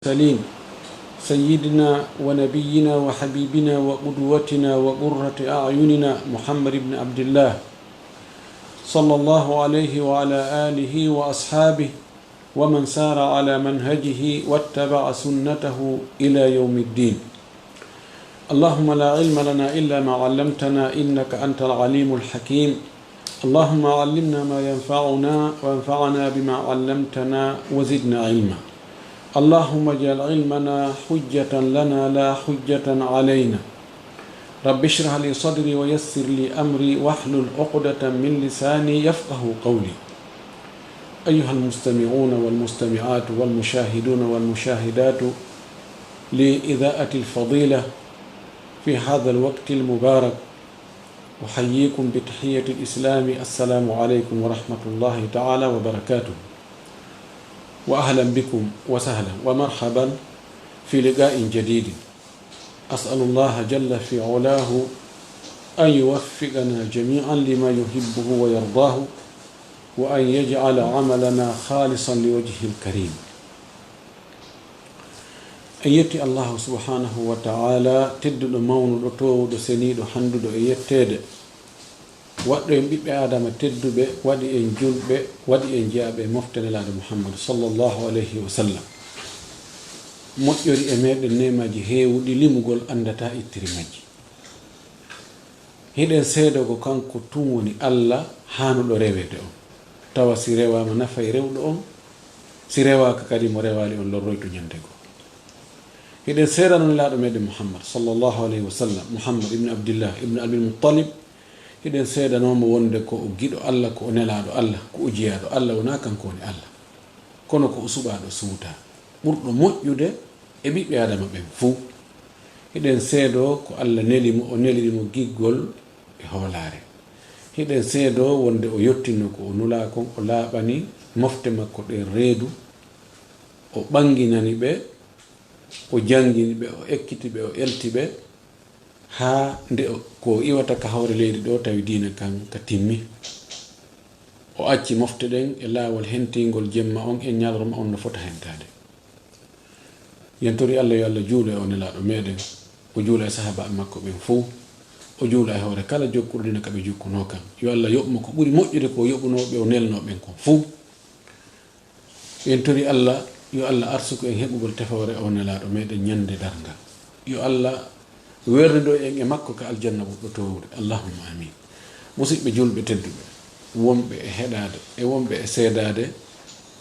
المرسلين سيدنا ونبينا وحبيبنا وقدوتنا وقرة أعيننا محمد بن عبد الله صلى الله عليه وعلى آله وأصحابه ومن سار على منهجه واتبع سنته إلى يوم الدين. اللهم لا علم لنا إلا ما علمتنا إنك أنت العليم الحكيم. اللهم علمنا ما ينفعنا وانفعنا بما علمتنا وزدنا علما. اللهم اجعل علمنا حجة لنا لا حجة علينا. رب اشرح لي صدري ويسر لي أمري واحلل عقدة من لساني يفقه قولي. أيها المستمعون والمستمعات والمشاهدون والمشاهدات لإذاعة الفضيلة في هذا الوقت المبارك، أحييكم بتحية الإسلام. السلام عليكم ورحمة الله تعالى وبركاته، وأهلا بكم وسهلا ومرحبا في لقاء جديد. أسأل الله جل في علاه أن يوفقنا جميعا لما يحبه ويرضاه، وأن يجعل عملنا خالصا لوجهه الكريم. en yetti allahu subhanahu wa ta'ala tedduɗo mawnuɗo towuɗo seniɗo handuɗo e yettede, waɗɗo en ɓiɓɓe adama tedduɓe, waɗi en julɓe, waɗi en jeyaɓe moftanelaɗo muhammad sallllahu alayhi wa sallam. moƴƴori e meɗen nemaji heewuɗi limugol andata ittiri majji. hiɗen seedo ko kanko tun woni allah hanuɗo rewede on, tawa si rewama nafay rewɗo on, si rewaka kadi mo rewali on lorroyto ñande goo. hiɗen seedanonilaɗo meɗen muhammad sallllahu alayhi wa sallam, muhammad ibne abdillah ibne abil muttalib. hiɗen seedanomo wonde ko o giɗo allah, ko o nelaɗo allah, ko o jiyaɗo allah, wona kanko woni allah, kono ko o suɓaɗo suuta, ɓurɗo moƴƴude e ɓiɓɓe adama ɓen fuu. hiɗen seedo ko allah nelimo, o nelirimo giggol e hoolare. hiɗen seedo wonde o yettinno ko o nula kon, o laaɓani mofte makko ɗen reedu, o ɓanginani ɓe, o jangini ɓe, o ekkiti ɓe, o elti ɓe, ha nde ko iwata ka hawre leydi ɗo tawi diina kan ka timmi. o acci mofte ɗen e laawol hentingol jemma on e ñalroma on no fota hentade. yentori allah yo allah juulo e o nelaɗo meɗen, o juula e sahaba makko ɓen fou, o juula e hawre kala jokkurɗina kaɓe jukkuno kam. yo allah yoɓmo ko ɓuri moƴƴude ko yoɓunoɓe o nelnoɓen kon fou. yentori allah yo allah arsuku en heɓugol tefore o nelaɗo meɗen ñande darga. yo allah wernido en e makko ka aljanna ɓurɗo towude. allahumma amin. musidɓe julɓe tedduɓe, wonɓe e heɗade e wonɓe e seedade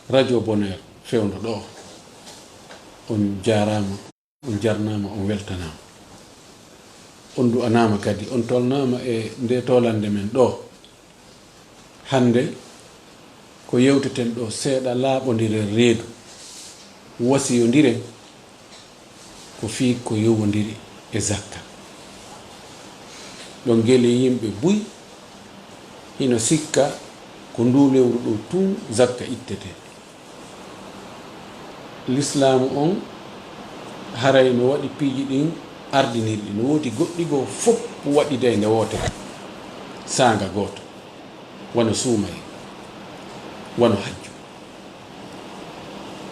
radio bonheur fewdo ɗo, on jarama, on jarnama, on weltanama, on du'anama kadi, on tolnama e nde tolande men ɗo. hande ko yewteten ɗo seeɗa laaɓodire reedu, wasiyodire ko fii ko yowodiri e zakka. ɗon guele yimɓe buy hino sikka ko ndu lewru ɗo tun zakka ittete. l'islamu on haray no waɗi piiji ɗin ardinirɗi, no woodi goɗɗi goo fof waɗide nde wotere sanga goto, wono suumay, wono hajju.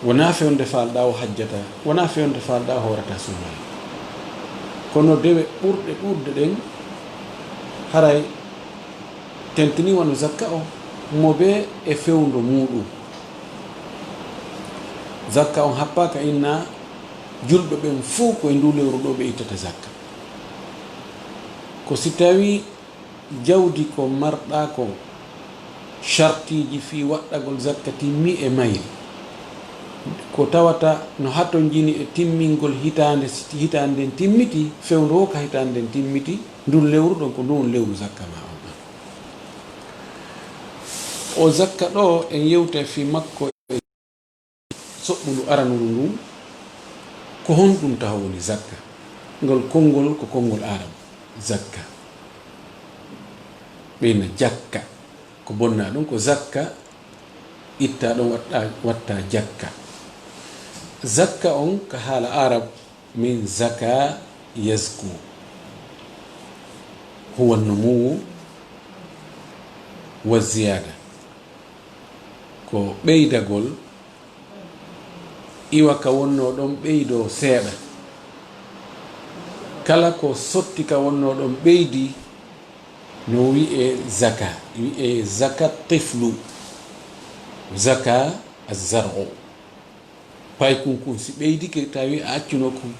wona fewnde falɗa o hajjata, wona fewnde falɗa o horata suumay, kono dewe ɓurɗe ɓurde ɗen haray tentini wano zakka o mo be e fewndo muɗum. zakka on happaka inna julɓe ɓen fuu koye ndu lewru ɗo ɓe ittata zakka. ko si tawi jawdi ko marɗa ko chartiji fi waɗɗagol zakka timmi e mayri, ko tawata no hatto jini e timmingol hitande nden timmiti, fewndo o ka hitande nden timmiti, ndun lewru ɗon ko ndun lewru zakka ma on. o zakka ɗo en yewta fi makko e soɓɓulu aranuru ndun, ko honɗum taw woni zakka. ngol konngol ko konngol aram zakka, ɓeyna jakka ko bonna ɗum ko zakka, itta ɗon watta jakka. zakka on ka haala arab min zaka yazku, huwa numuwu wa ziyada, ko ɓeydagol iwa ka wonno ɗon ɓeydo seeɗa kala ko sotti ka wonno ɗon ɓeydi no wi'e zaka wi'e zaka tiflu zaka azzar'u pay kun si ɓeydike tawi a accuno kun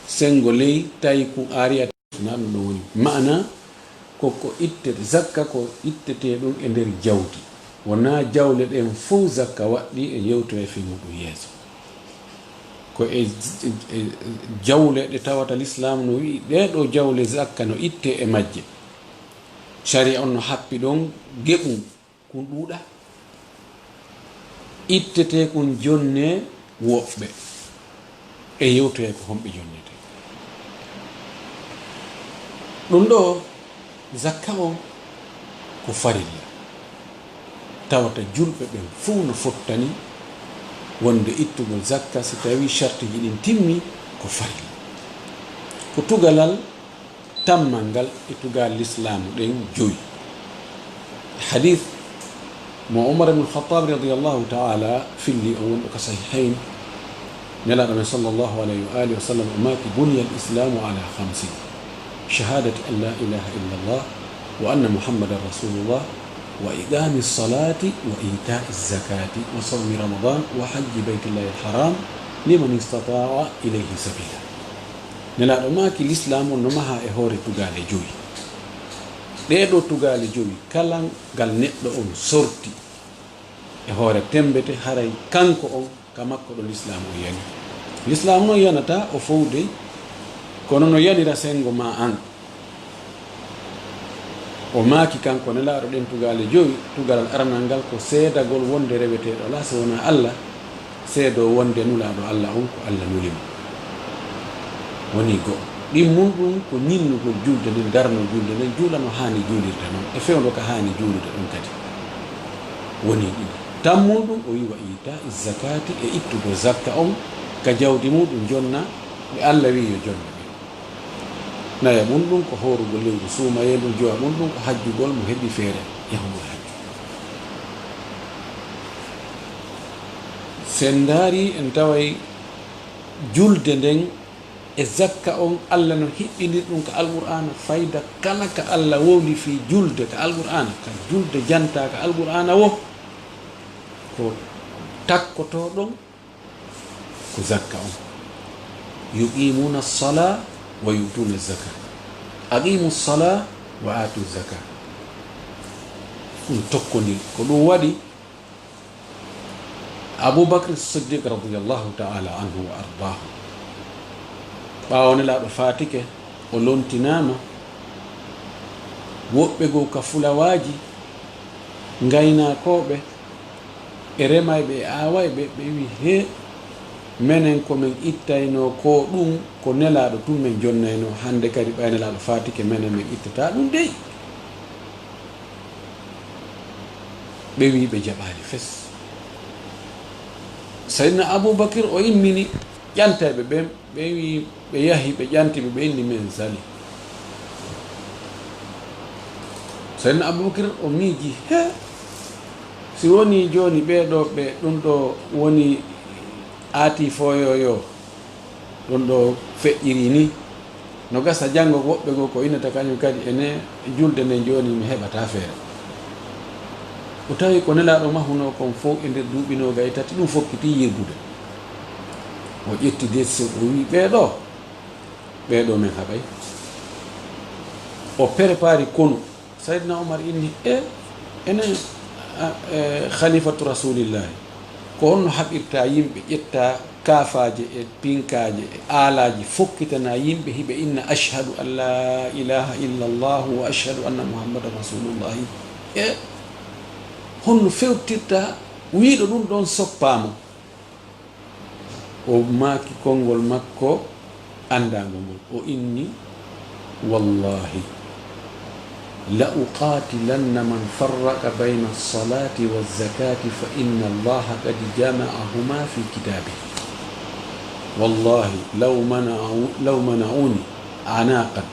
sengo ley tawi kun aari a na ɗum ɗon woni mana koko ittete zakka ko ittete ɗum e nder jawdi wona jawle ɗen fo zakka waɗɗi e yewto e fi muɗum yeeso ko e jawle ɗe tawata l'islam no wi ɗeɗo jawle zakka no itte e majje sharia on no happi ɗon geɓum kun ɗuuɗa ittete kun jonne woɓɓe e yewtoye ko homɓe jonnete ɗum ɗo zakka on ko farilla tawata julɓe ɓen fuu no fottani wonde ittugol zakka si tawi chartiji ɗin timmi ko farilla ko tugalal tammal ngal e tugal l'islamu ɗen joyi hadith mo Umar ibn al-Khattab radiyallahu ta'ala filli o wonɗo ka sahihain nelaɗo men sallallahu alayhi wa alihi wa sallam o maki buniya al-islamu ala 5 shahadati an la ilaha illa Allah wa anna muhammadan rasulullah wa iqami as-salati wa ita'i az-zakati wa sawmi ramadan wa hajji baytillahi al-haram liman istata'a ilayhi sabila nelaɗo maki l'islam on no maha e hoore tugale joyi ɗeɗo tugale joyi kala ngal neɗɗo on sorti e hoore tembete haray kanko on ka makko ɗo l'islam o yani l'islam noon yanata o fowde kono no yanira sengo ma an o maaki kanko nelaɗo ɗen tugale joyi tugalal arnal ngal ko seedagol wonde reweteɗo ala so wona Allah seedo wonde nulaɗo Allah on ko Allah nulimo woni go ɗimmum ɗum ko ñinnugol julde nden darnol julde nden juula no haani juulirde noon e fewdo ko haani juulude ɗum kadi woni ɗiɗi tammum ɗum o wiwa ita zakati e ittugo zakka on ka jawdi muɗum jonna ɓe Allah wi yo jonna ɓe naya mum ɗum ko horugol lewru suumaye ɗum jowa mum ɗum ko hajjugol mo heɓi feere yahugol hajju sen daari en taway julde nden e zakka on Allah no hiɓɓinir ɗum ka alqur'ana fayda kala ka Allah wowli fi julde ka alqur'ana ka julde janta ka alqur'ana wo ko takkoto ɗon ko zakka on yuqimuna as-sala wa yutuna az-zaka aqimu as-sala wa atu az-zaka ɗum tokkodir ko ɗum waɗi Abubakar Siddiq radiyallahu ta'ala anhu wa ardahu ɓaawo nelaɗo fatike o lontinama woɓɓe goo ka fulawaji gaynakoɓe e remayɓe e awayɓe ɓe wi he menen komin ittayno ko ɗum ko nelaɗo tun min jonnayno hande kadi ɓay nelaɗo fatike menen min ittata ɗum dey ɓe wi ɓe jaɓali fes Sayyidina Aboubakar o immini ƴanteɓe ɓen ɓe wi ɓe yahi ɓe ƴantiɓe ɓe inni men sali Sayyidina Aboubakar o miiji he si woni joni ɓeɗo ɓe ɗum ɗo woni aati foyoyo ɗum ɗo feƴƴiri ni no gasa janngo woɓɓe goo ko innata kañum kadi ene julde nde joni mi heɓata feere o tawi ko nelaɗo mahuno kon fof e nder duuɓinoga e tati ɗum fokkiti yirgude o ƴetti décision o wi ɓeɗo men haɓay o prépari konu Sayyidina Omar inni ene khalifatu rasulillahi ko onno haɓirta yimɓe ƴetta kaafaje e pinkaje e aalaji fokkitana yimɓe hiɓe inna ashhadu an la ilaha illa Allah wa ashhadu anna muhammadan rasulullahi honno fewtirta wiiɗo ɗum ɗon soppama o maaki konngol makko andagol ngol o inni wallahi la uqatilanna man farraqa bayna as-salati waz-zakati fa inna allaha qad jama'ahuma fi kitabihi wallahi law mana'uni anaqan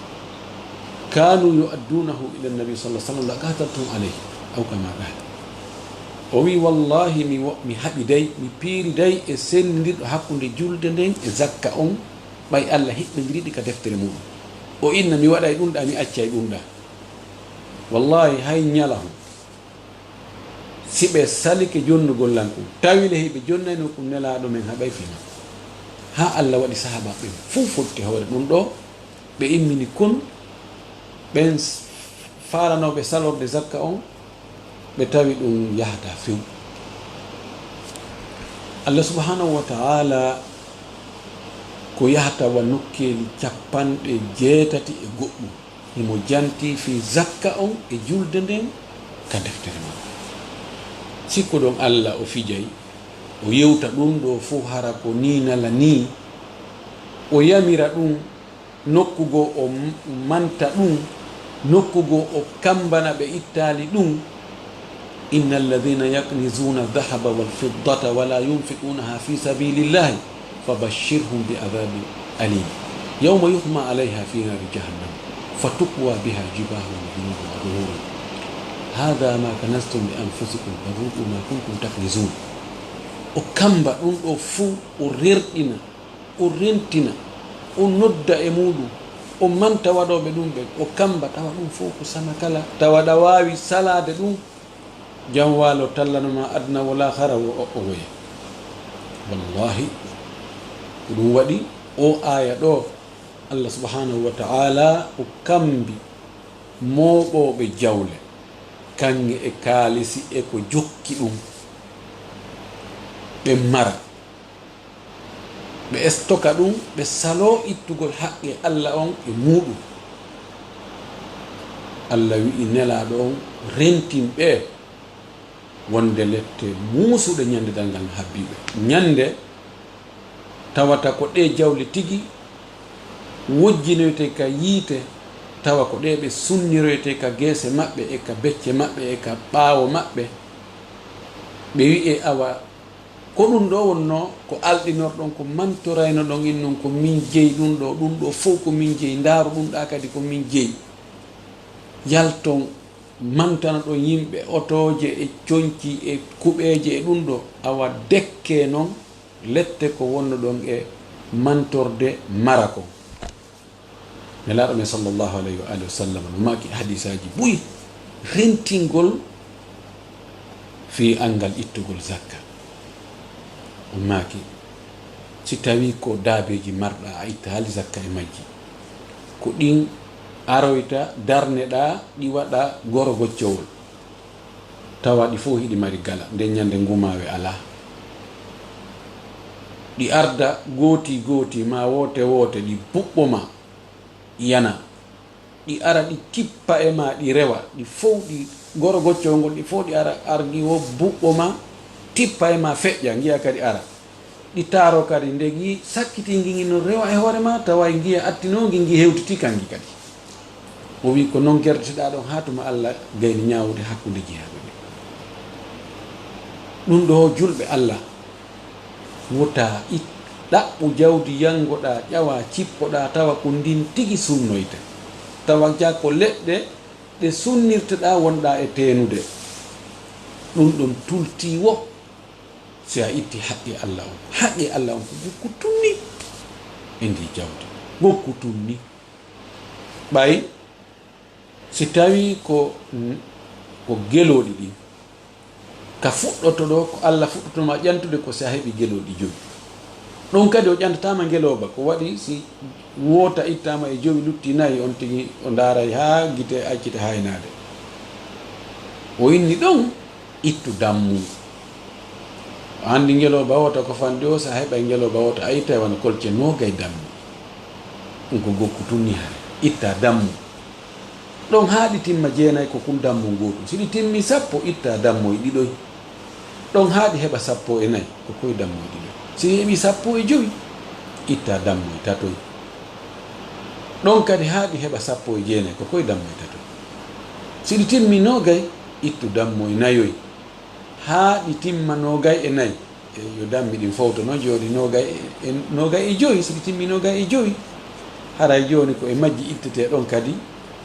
kanu yu'addunahu ila an-nabi sallallahu alaihi wasallam laqataltum alayhi aw kama qala o wi wallahi mi haɓi day mi piiri day e sennidirɗo hakkunde julde nden e zakka on ɓay Allah hiɓɓidiriɗi ka deftere muɗum o inna mi waɗay ɗum ɗa mi accay ɗum ɗa wallahi hay ñalahum si ɓe salike jonnugol lankum tawile hiɓe jonnayno kum nelaɗo men haɓay fima ha Allah waɗi sahaba ɓen fuu fotti hoore ɗum ɗo ɓe immini kon ɓen faranoɓe salorde zakka on ɓe tawi ɗum yahata few Allah subhanahu wa ta'ala ko yahata wa nokkeli 80 e goɗɗum himo janti fi zakka on e julde nden ka deftere ma sikko ɗon Allah o fijay o yewta ɗum ɗo fo hara ko ni nala ni o yamira ɗum nokkugo o manta ɗum nokkugo o kambana ɓe ittali ɗum inna alladhina yaknizuna dhahaba wal fiddata wala yunfiqunaha fi sabilillahi fabashshirhum bi adhabin alim yawma yuhma alayha fi nari jahannam fatukwa biha jibahum junubuhum wa dhuhuruhum hadha ma kanastum li anfusikum fadhuqu ma kuntum taknizun o kamba ɗum ɗo fuu o rerɗina o rentina o nodda e muɗum o manta waɗoɓe ɗum ɓe o kamba tawa ɗum fof ko sana kala tawa ɗa wawi salade ɗum jam walo tallanoma adna wala hara o woya wallahi ko ɗum waɗi o aya ɗo Allah subhanahu wa ta'ala o kambi moɓoɓe jawle kange e kaalisi e ko jokki ɗum ɓe mara ɓe estoka ɗum ɓe salo ittugol haqqe Allah on e muɗum Allah wi'i nelaɗo on rentinɓe wonde lette muusuɗe ñande dalngal no habbiɓe ñande tawata ko ɗe jawle tigi wojjinoyte ka yiite tawa ko ɗe ɓe sunniroyte ka geese maɓɓe e ka becce maɓɓe e ka ɓaawo maɓɓe ɓe wi'e awa ko ɗum ɗo wonno ko alɗinorɗon ko mantorayno ɗon in noon ko min jeyi ɗum ɗo fof ko min jeyi ndaaru ɗum ɗa kadi ko min jeyi yalton mantana ɗon yimɓe otoje e coñci e kuɓeje e ɗum ɗo awa dekke noon lette ko wonno ɗon e mantorde mara ko nelaɗo men sallllahu alayhi wa alihi wa sallam no maki hadisaji ɓuyi rentingol fi angal ittugol zakka o maki si tawi ko daabeji marɗa a itta haali zakka e majji ko ɗin aroyta darneɗa ɗi waɗa goro goccowol tawa ɗi fof hiɗi mari gala nden ñande ngumawe ala ɗi arda gooti gooti ma wote wote ɗi puɓɓoma yana ɗi ara ɗi kippa e ma ɗi rewa ɗi fof ɗi goro goccowol ngol ɗi fof ɗi ara ardi wo buɓɓoma tippa e ma feƴƴa giya kadi ara ɗi taaro kadi nde gi sakkiti gi no rewa e hoore ma tawa giya attinogi gi hewtiti kangi kadi o wi ko noon gerdeteɗa ɗon ha tuma Allah gayni ñawude hakkude jeyaɓe ɓe ɗum ɗo julɓe Allah wota ɗaɓɓu jawdi yangoɗa ƴawa cippoɗa tawa ko ndin tigi sunnoyta tawa jakko leɗɗe ɗe sunnirteɗa wonɗa e tenude ɗum ɗon tulti wo si a itti haqqi Allah on haqqi Allah on ko gokku tunni e ndi jawdi gokku tunni ɓay si tawi ko geloɗi ɗi ka fuɗɗoto ɗo ko Allah fuɗɗotoma ƴantude ko si a heeɓi geloɗi joyi ɗum kadi o ƴantatama ngeloba ko waɗi si woota ittama e joyi lutti nayyi on tigi o daaray ha guite accite haynade o inni ɗon ittu dammu andi ngeloba wota ko fandi o sa heɓa ngeloba wota a itta wana kolce nogay dammu ɗum ko gokku tunni hare itta dammu ɗon haaɗi timma jeenayi ko kum dammu gotum siɗi timmi 10 itta dammo e ɗiɗoy ɗon haaɗi heɓa 14 ko koye dammo e ɗiɗoy si heɓi 15 itta dammo e tatoy ɗon kadi haaɗi heɓa 19 ko koye dammo e tatoy siɗi timmi nogay ittu dammo e nayoy haaɗi timma nogay e nayi yo dammi ɗin fowto noon jooɗi nogay e joyi siɗi timmi nogay e joyi haray joni ko e majji ittete ɗon kadi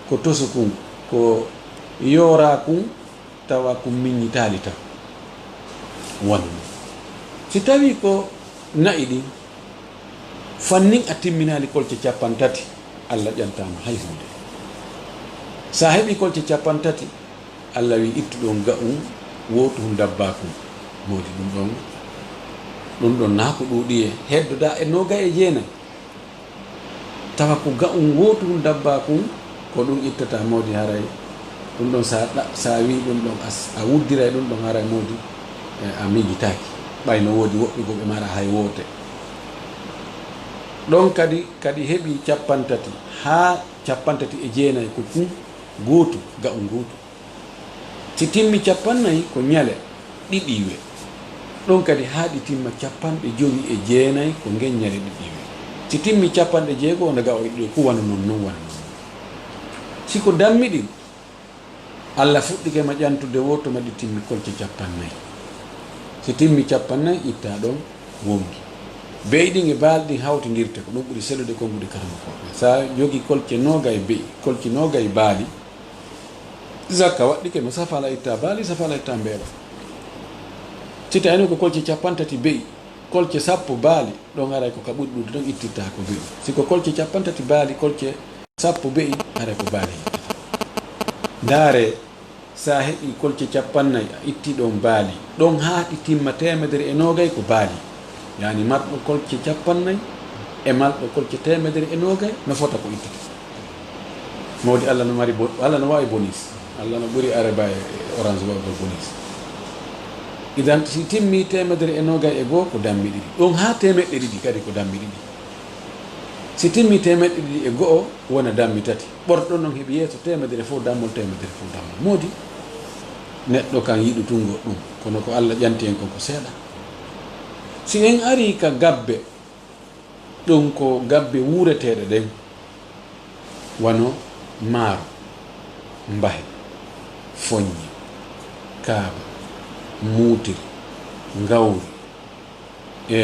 ko tosu kum ko yoora kum tawa kum miññitali taw wonno si tawi ko na'i ɗin fannin a timminali kolce 30 Allah ƴantama hay hunde sa heɓi kolce 30 Allah wi ittuɗon ga'um wotum dabbakum modi ɗum ɗon na ko ɗuuɗi e heddoda e 29 tawa ko ga'um wotum dabbakum ko ɗum ittata modi haray ɗum ɗon sa wi ɗum ɗon a wuddira e ɗum ɗon haray modi a miijitaki ɓayno woodi woɓɓe go ɓe mara hay woote ɗon kadi heɓi 30 ha 39 ko kum gootu ga'um gootu si timmi 40 ko ñale ɗiɗiwe ɗon kadi haaɗi timma 59 ko ngen ñale ɗiɗiwe si timmi 60 wona ga o ɗiɗo ku wana non siko dammiɗin Allah fuɗɗike ma ƴantude woto maɗi timmi kolce 40 si timmi 40 itta ɗon wongi beyɗin e balɗin hawtidirte ko ɗum ɓuri seɗude kongude karama koɓe sa jogi kolce nogay beyi kolce nogay baali zakka waɗɗike no safala itta baali safala itta mbeeɗa si tawino ko kolce 30 beyi kolce 10 baali ɗon aray ko ka ɓuri ɗude ɗon ittitta ko beyi siko kolce 30 baali kolce 10 beyi aray ko baali ittata ndaare sa heɓi kolce 40 a itti ɗon baali ɗon haaɗi timma 120 ko baali yani marɗo kolce 40 e malɗo kolce 120 no fota ko ittata mawdi Allah no mari Allah no wawi bonus Allah no ɓuri areba e orange wawgol bonus idan si timmi 120 ko dammi ɗiɗi ɗon ha 200 kadi ko dammi ɗiɗi si timmi 200 wona dammi 3 ɓorɗon noon heeɓi yeeso 100 fof dammol 100 fof dammol modi neɗɗo kan yiɗutungo ɗum kono ko Allah ƴanti en konko seeɗa si en ari ka gabbe ɗum ko gabbe wuureteɗe ɗen wano maaro mbahe foññe kaaba muutiri ngawri e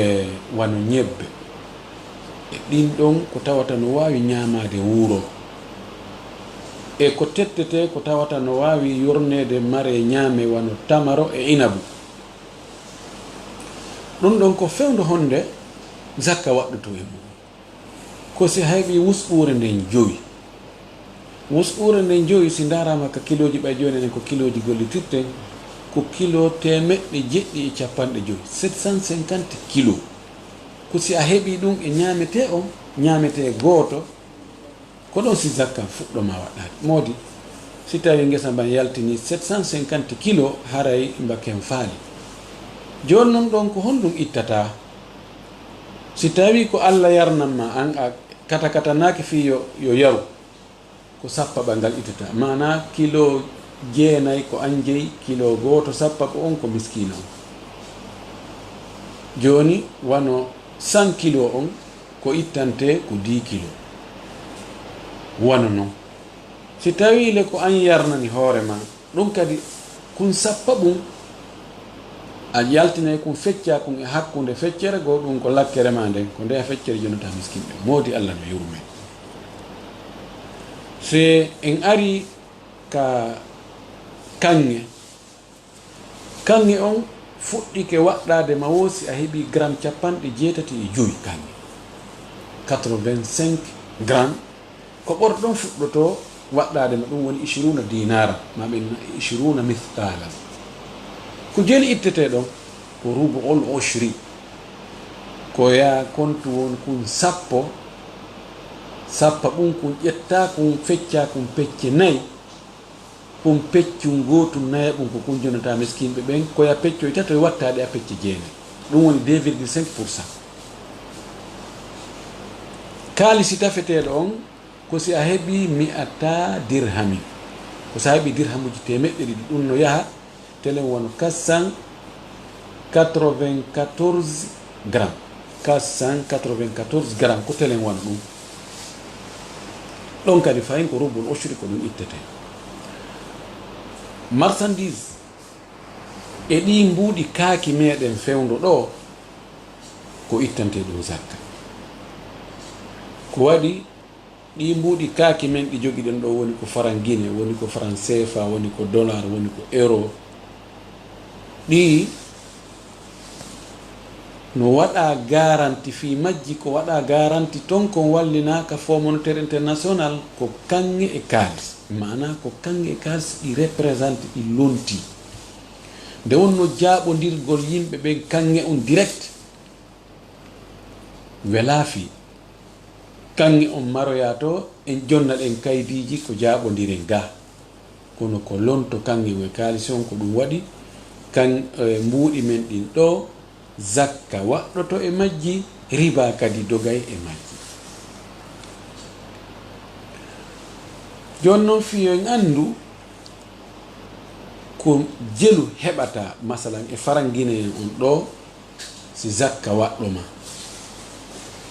wano ñebbe e ɗin ɗon ko tawata no wawi ñamade wuuro e ko tettete ko tawata no wawi yornede mare ñaame wano tamaro e inabu ɗum ɗon ko fewndo honde zakka waɗɗoto e mum ko si hayɓi wusɓure nden joyi wusɓure nden joyi si darama ka kiloji ɓay joni enen ko kiloji gollitirten ko kilo 1,750 750 kilo ko si a heɓi ɗum e ñamete on ñamete gooto ko ɗon si zakka fuɗɗoma waɗɗade modi si tawi ngesa mban yaltini 750 kilo haray mbakken faali joni noon ɗon ko honɗum ittata si tawi ko Allah yarnanma an a kata fi yo yaru ko sappa ɓangal ittata mana kilo 9 ko an jeyi kilo goto sappa ko on ko miskina on joni wano 100 kilo on ko ittante ko 10 kilo wano noon si tawi le ko an yarnani hoore ma ɗum kadi kun sappa ɓum a yaltinay kun fecca kun e hakkunde feccere goo ɗum ko lakkere ma nden ko ndeya feccere jonata miskinɓe moodi Allah no yurme se en ari ka kanŋe on fuɗɗike waɗɗade ma woosi a heɓi gramme 85 kanŋe 85 gramme ko ɓorɗon fuɗɗoto waɗɗade ma ɗum woni 20 dinara ma ɓen 20 mithqala ko jeni ittete ɗon ko rubu'ul ushri ko ya kontu won kun sappa ɓum kun ƴetta kun fecca kun pecce 4 kun peccum gotum naya ɓum ko kun jonata miskinɓe ɓen koya peccoy tato e wattaɗe a pecce 9 ɗum woni 2,5%. kaalisi tafeteɗo on ko si a heɓi 100 dirhamin ko sa heɓi dirhamuji 100 ɗum no yaha telen wono 494 gramme 494 gramme ko telen wona ɗum ɗon kadi fayin ko rubul ushri ko ɗum ittete marchandise e ɗi mbuuɗi kaaki meɗen fewndo ɗo ko ittante ɗum zakka ko waɗi ɗi mbuuɗi kaaki men ɗi jogiɗen ɗo woni ko franc guiné woni ko franc CFA woni ko dollar woni ko euro ɗi no waɗa garanti fi majji ko waɗa garanti ton kon wallinaka Fonds monétaire international ko kanŋe e kalis, mana ko kanŋe e kalis ɗi représente ɗi lonti nde wonno jaaɓodirgol yimɓe ɓe kanŋe on direct welaafi kanŋe on maroya to en jonna ɗen kaydiji ko jaaɓodiren ga kono ko lonto kanŋe e kalis on ko ɗum waɗi kan mbuuɗi men ɗin ɗo zakka waɗɗoto e majji, riba kadi dogay e majji. joni noon fiyo en andu ko jelu heɓata masalan e farangine en on ɗo si zakka waɗɗoma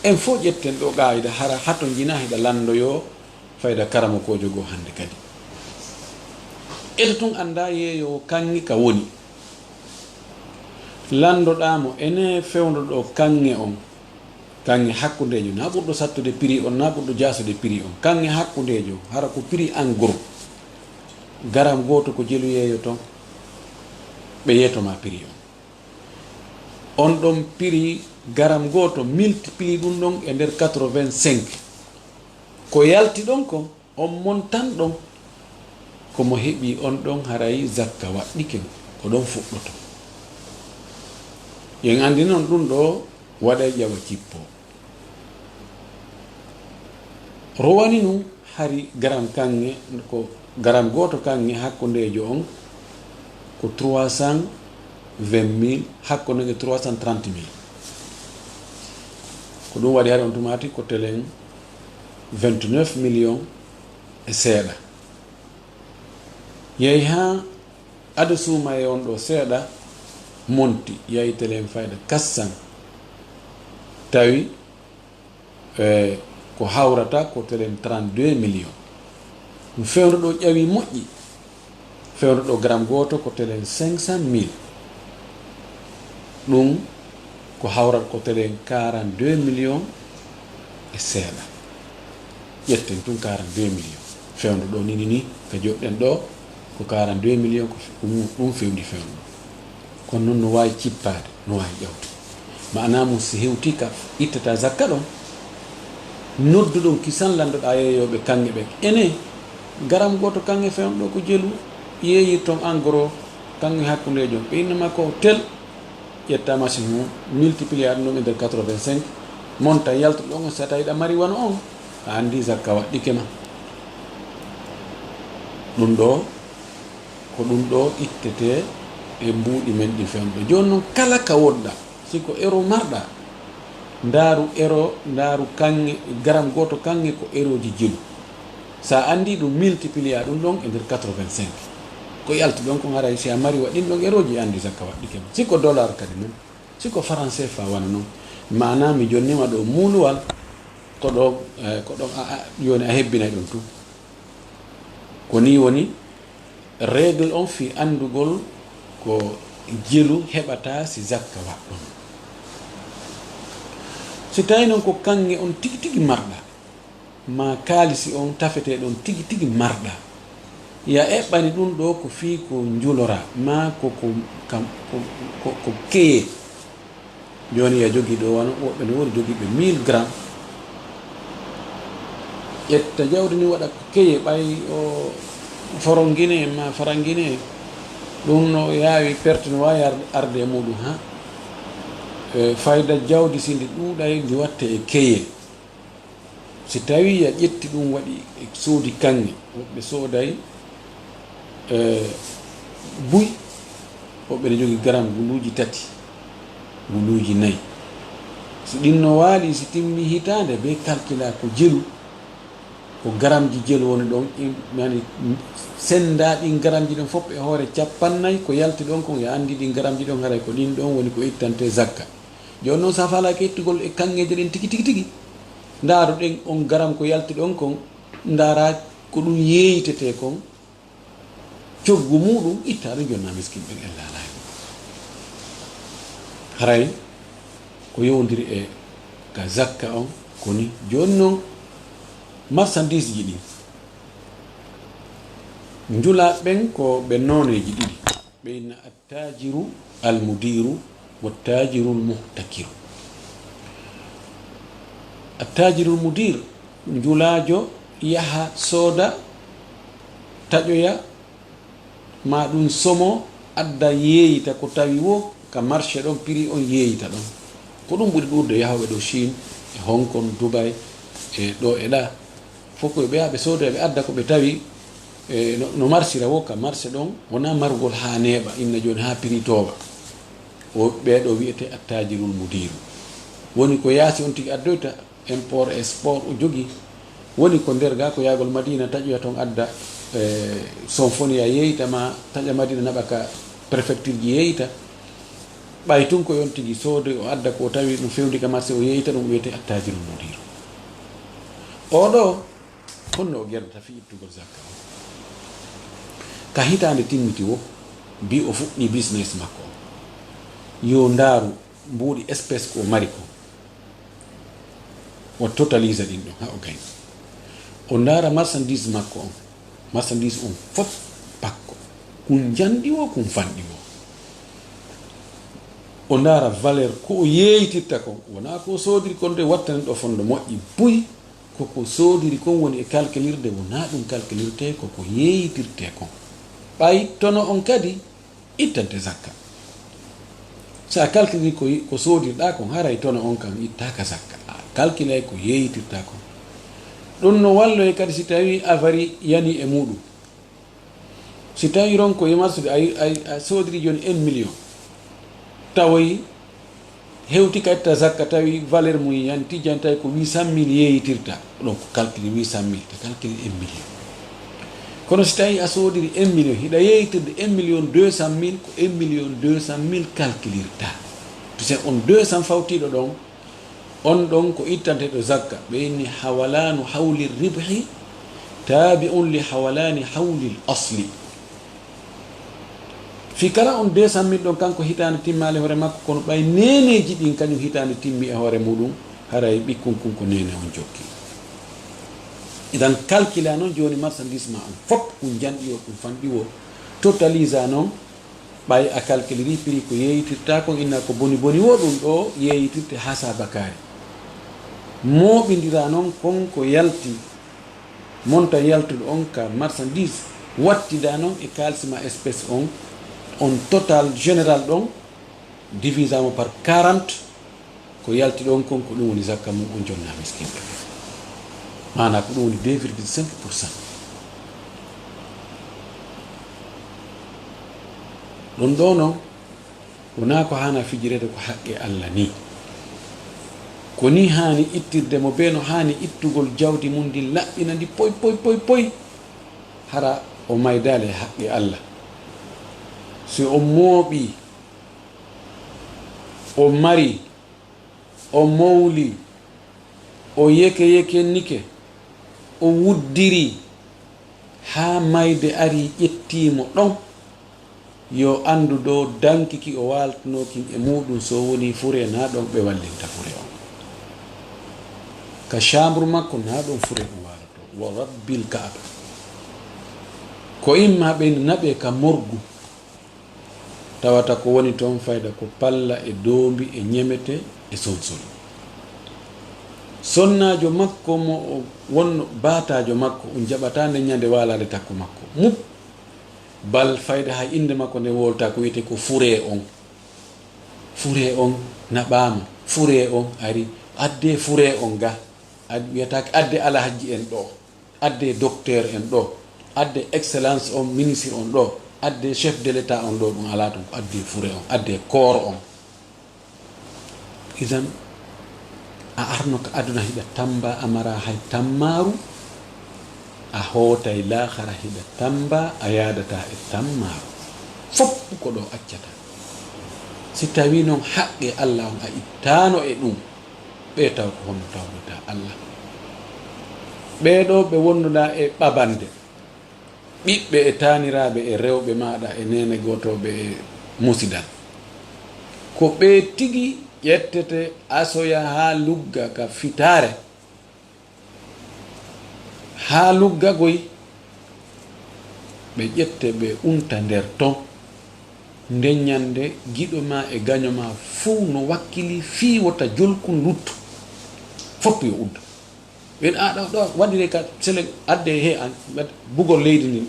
en fof ƴetten ɗo ƙa'ida hara hato jina heɗa landoyo fayda karama kojo go hande kadi eto tun anda yeeyo kanŋe ka woni landoɗamo ene fewndo ɗo kanŋe on kanŋe hakkudejo na ɓurɗo sattude prix on na ɓurɗo jasude prix on kanŋe hakkudejo hara ko prix en gros garam goto ko jelu yeeyo ton ɓe yetoma prix on ɗon prix garam goto multiplie ɗum ɗon e nder 85 ko yalti ɗon ko on montan ɗon komo heɓi on ɗon haray zakka waɗɗike ko ɗon fuɗɗoto yen andi noon ɗum ɗo waɗay ƴawa cippo rowani nu hari garam kanŋe ko garam goto kanŋe hakkundejo on ko 320 000 hakkunde 330 000 ko ɗum waɗi hari on tumati ko telen 29 millions e seeɗa yehi ha ada suuma e on ɗo seeɗa monti yahi telen fayda 400 tawi ko hawrata ko telen 32 millions ɗum fewndo ɗo ƴawi moƴƴi fewndo ɗo gramme goto ko telen 500 000 ɗum ko hawrat ko telen 42 millions e seeɗa ƴetten tun 42 millions fewndo ɗo nini ni ko joɗɗen ɗo ko 42 millions ko ɗum fewndi fewndo kono noon no wawi cippade no wawi ƴawde mana mum si hewti ka ittata zakka ɗon noddu ɗon kisan landoɗa yeeyoɓe kanŋe ɓe ene garam goto kanŋe fewndo ɗo ko jelu yeeyi ton en gros kanŋe hakkudejo ɓe innama ko tel ƴetta machine mum multiplier ɗum ɗon e nder 85 monta yalta ɗon so tawi ɗa mari wano on a andi zakka waɗɗike ma ɗum ɗo ko ɗum ɗo ittete e mbuuɗi men ɗi fewndo joni noon kala ka wodɗa siko euro marɗa ndaaru kanŋe garam goto kanŋe ko euroji jelu sa andi ɗum multiplier ɗum ɗon e nder 85 ko yalti ɗon ko haray si a mari waɗin ɗon eroji andi zakka waɗɗike ma siko dollar kadi noon siko franc CFA wana noon mana mi jonnima ɗo muuluwal ko ɗo joni a hebbinay ɗum tu ko ni woni règle on fi andugol ko jelu heɓata si zakka waɗɗon si tawi noon ko kanŋe on tigi tigi marɗa ma kaalisi on tafete ɗon tigi tigi marɗa ya eɓɓani ɗum ɗo ko fi ko julora ma ko keye joni ya jogui ɗo wano woɓɓe ne woni jogiiɓe 1000 grammes ƴetta jawdi ni waɗa ko keye ɓay o forongine ma farangine ɗum no yaawi perte no wawi arde e muɗum ha fayda jawdi sindi ɗuuɗay ndi watte e keye si tawi a ƴetti ɗum waɗi soodi kanŋe woɓɓe sooday buy woɓɓe ne jogii garam guluuji 3 guluuji 4 so ɗinno waali si timmi hitande be calcula ko jelu ko garamji jelu woni ɗon yani senda ɗin garamji ɗon fof e hoore 50 ko yalti ɗon kon ya andi ɗin garamji ɗon haray ko ɗin ɗon woni ko ittante zakka joni noon sa falaki ittugol e kanŋeje ɗen tigi tigi tigi ndaaru ɗen on garam ko yalti ɗon kon ndaara ko ɗum yeeytete kon coggu muɗum itta ɗum jonna miskin ɓen en laalayi haray ko yowdiri e ka zakka on koni joni noon marchandise ji ɗi njula ɓen ko ɓe noneji ɗiɗi ɓe inna attajiru almudiru wattajiru lmuhtakiru. attajiru lmudir njulajo yaha sooda taƴoya ma ɗum somo adda yeeyita ko tawi wo ka marché ɗon prix on yeeyita ɗon. ko ɗum ɓuri ɗurde yahoɓe ɗo Chine e Hong Kong, Dubai e ɗo e ɗa fof koye ɓe yaha ɓe sooda ɓe adda ko ɓe tawi no marsira wo ka marché ɗon wona margol ha neeɓa inna joni ha prix tooɓa. o ɓeɗo wiyete attajirul mudiru. woni ko yaasi on tigi addoyta import et sport o jogi. woni ko nder ga ko yagol Madina taƴoya toon adda Symphonia yeeyita ma taƴa Madina naɓa ka préfecture ji yeeyita ɓay tun ko yon tigi soode o adda ko tawi ɗum fewndi ka marché o yeeyita ɗum wiyete attajirul mudiru. oɗo honno o gerdata fi ittugol zakka o ka hitande timmiti wo mbi o fuɗɗi business makko yo ndaaru mbuuɗi espèce ko mari ko o totalise ɗin ɗon ha o gañ. o ndaara marchandise makko on, marchandise on fof pakko kum janɗi wo kum fanɗi wo. o ndaara valeur ko o yeeytirta kon wona ko soodiri kon de wattanen ɗo fondo moƴƴi buy koko soodiri kon woni e calculirde wona ɗum calculirte koko yeeytirte kon. ɓay tono on kadi ittante zakka. sa calculiri ko soodirɗa kon haray tono on kam ittaka zakka. calculay ko yeeytirta kon. ɗum no walloy kadi si tawi avari yani e muɗum. si tawi ron ko e marsude a soodiri joni 1 million tawoy hewti ka itta zakka tawi valeur mum yani tijjani tawi ko 800 000 yeeyitirta ɗon ko calcule 800 000 te calcule 1 million. kono si tawi a soodiri 1 million hiɗa yeeyitirde 1 million 200 000 ko 1 million 200 000 calculirta. to sen on 200 fawtiɗo ɗon on ɗon ko ittante ɗo zakka ɓeyni hawalanu hawli ribhi tabi'un li hawalani hawli l asli. fi kala on 200 000 ɗon kanko hitande timmale hoore makko kono ɓay neneji ɗin kañum hitande timmi e hoore muɗum haray ɓikkun kun ko nene on jokki. idan calcula noon joni marchandise ma on fop kum janɗi o kum fanɗi o totalisa noon ɓay a calculiri prix ko yeeyitirta kon inna ko boni boni wo ɗum ɗo yeeyitirte ha sabakari moɓidira noon kon ko yalti monta yaltuɗo on ka marchandise wattida noon e kalsima espèce on total général ɗon divisamo par 40 ko yalti ɗon kon ko ɗum woni zakka mum on jonna miskimɓe mana ko ɗum woni 2,5%. ɗum ɗo noon wona ko hana fijirede ko haqqe Allah ni ko ni hani ittirde mo be no hani ittugol jawdi mum ndi laɓɓina ndi poy poy poy poy hara o maydale haqqe Allah. si o mooɓi o mari o mawli o yekennike o wuddiri ha mayde ari ƴettimo ɗon yo andu ɗo dankiki o waltanokin e muɗum so woni fure na ɗon ɓe wallinta fure on ka chambre makko na ɗon fure o walato wa rabbil kaaba ko imma ɓe naɓe ka morgu tawata ko woni toon fayda ko palla e doombi e ñemete e sonsol. sonnajo makko mo o wonno batajo makko on jaɓata nde ñande walade takko makko mup bal fayda ha inde makko nde wolta ko wiyete ko fure on naɓama fure on ari adde fure on ga wiyatake adde alhaji en ɗo adde docteur en ɗo adde excellence on ministre on ɗo adde chef de l'état on ɗo ɗum ala ton ko adde fure on adde corps on. idan a arno ko aduna hiɗa tamba amara hay tammaru a hootay lahara hiɗa tamba a yadata e tammaru fopp ko ɗo accata. si tawi noon haqqe Allah on a ittano e ɗum ɓe taw ko honno tawɗota Allah. ɓeɗo ɓe wonnuɗa e ɓabande ɓiɓɓe e taniraɓe e rewɓe maɗa e nene gotoɓe e musidal ko ɓe tigi ƴettete asoya ha lugga ka fitare ha luggagoy ɓe ƴette ɓe unta nder ton ndeññande giɗo ma e gaño ma fuu no wakkili fii wota jolku luttu fof yo udda ɓen aɗa ɗo waɗire ka sele adde he an bugol leydi ndin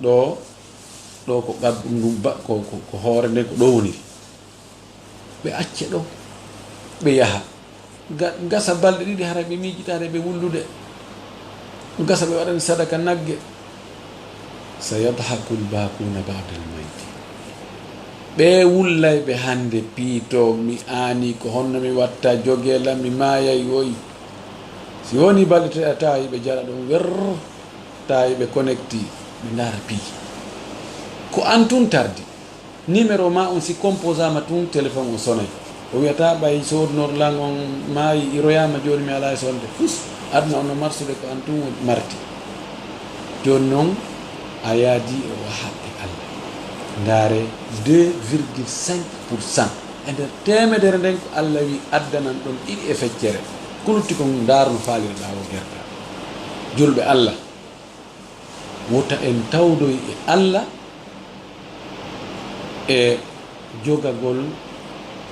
ɗo ko ɓaddum ɗum ko hoore nden ko ɗo woniri ɓe acce ɗo ɓe yaha gasa balɗe ɗiɗi hara ɓe miijitare ɓe wullude gasa ɓe waɗani sadaka nagge sa yadhaku lbakuna bada lmayti ɓe wullay ɓe hande piito mi aani ko honno mi watta jogela mi maayay woyi si woni balɗe a tawi ɓe jara ɗum wer tawi ɓe connecti ɓe ndaara piiji ko an tun tardi numéro ma on si composama tun téléphone o sonay o wiyata ɓay sodnor lang on maayi iroyama joni mi ala e sonde fus aduna ono marsude ko an tun marti joni noon a yaadi o haqqe allah ndaare 2,5% e nder temedere nden ko allah wi addanan ɗon ɗiɗi e feccere kulutti ko ndaarno faalire ɗa o gerta julɓe allah wota en tawdoy e allah e jogagol